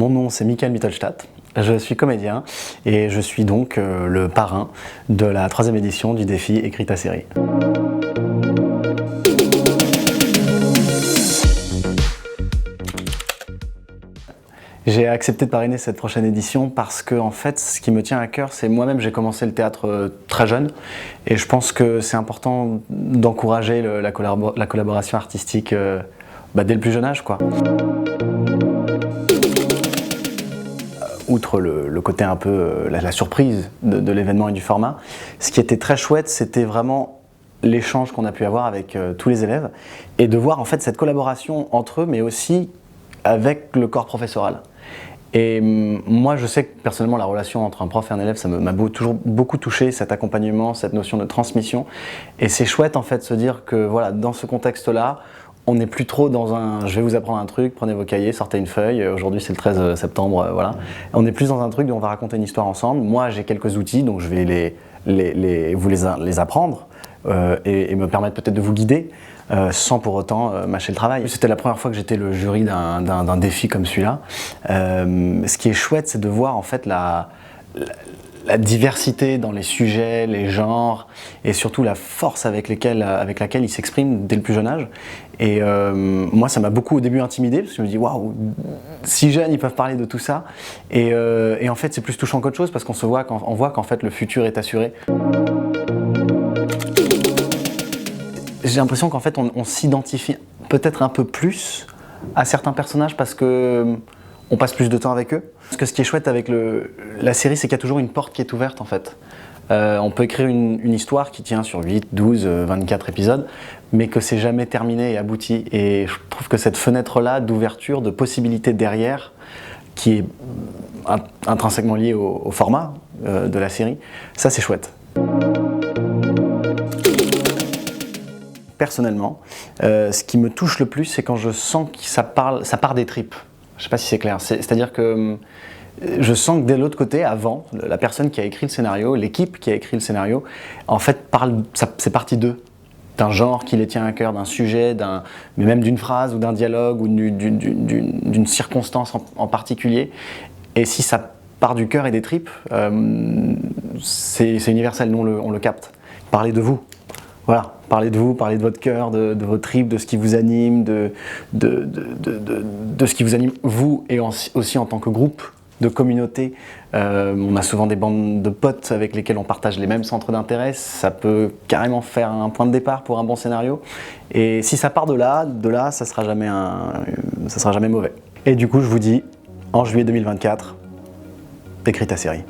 Mon nom c'est Michael Mittelstadt, je suis comédien et je suis donc le parrain de la 3e édition du défi Écris ta série. J'ai accepté de parrainer cette prochaine édition parce que en fait, ce qui me tient à cœur, c'est moi-même j'ai commencé le théâtre très jeune et je pense que c'est important d'encourager la collaboration artistique dès le plus jeune âge, quoi. Outre le côté un peu la surprise de l'événement et du format, ce qui était très chouette, c'était vraiment l'échange qu'on a pu avoir avec tous les élèves et de voir en fait cette collaboration entre eux, mais aussi avec le corps professoral. Et moi, je sais que personnellement, la relation entre un prof et un élève, ça m'a toujours beaucoup touché, cet accompagnement, cette notion de transmission. Et c'est chouette en fait de se dire que voilà, dans ce contexte-là, on n'est plus trop dans un « je vais vous apprendre un truc, prenez vos cahiers, sortez une feuille, aujourd'hui c'est le 13 septembre, voilà ». On est plus dans un truc où on va raconter une histoire ensemble. Moi, j'ai quelques outils, donc je vais vous les apprendre et me permettre peut-être de vous guider sans pour autant mâcher le travail. C'était la première fois que j'étais le jury d'un défi comme celui-là. Ce qui est chouette, c'est de voir en fait la diversité dans les sujets, les genres et surtout la force avec laquelle ils s'expriment dès le plus jeune âge. Et moi, ça m'a beaucoup au début intimidé parce que je me dis waouh, si jeunes ils peuvent parler de tout ça. Et en fait, c'est plus touchant qu'autre chose parce qu'on voit qu'en fait le futur est assuré. J'ai l'impression qu'en fait on s'identifie peut-être un peu plus à certains personnages parce que on passe plus de temps avec eux. Parce que ce qui est chouette avec la série, c'est qu'il y a toujours une porte qui est ouverte en fait. On peut écrire une histoire qui tient sur 8, 12, 24 épisodes, mais que c'est jamais terminé et abouti. Et je trouve que cette fenêtre-là d'ouverture, de possibilités derrière, qui est intrinsèquement liée au format de la série, ça c'est chouette. Personnellement, ce qui me touche le plus, c'est quand je sens que ça part des tripes. Je ne sais pas si c'est clair. C'est-à-dire que je sens que dès l'autre côté, avant, la personne qui a écrit le scénario, l'équipe qui a écrit le scénario, en fait, c'est parti d'eux. D'un genre qui les tient à cœur, d'un sujet, mais même d'une phrase ou d'un dialogue ou d'une circonstance en particulier. Et si ça part du cœur et des tripes, c'est universel, nous on le capte. Parlez de vous. Voilà, parlez de vous, parlez de votre cœur, de vos tripes, de ce qui vous anime, de ce qui vous anime vous et aussi en tant que groupe, de communauté. On a souvent des bandes de potes avec lesquels on partage les mêmes centres d'intérêt. Ça peut carrément faire un point de départ pour un bon scénario. Et si ça part de là, ça sera jamais mauvais. Et du coup, je vous dis, en juillet 2024, écris ta série.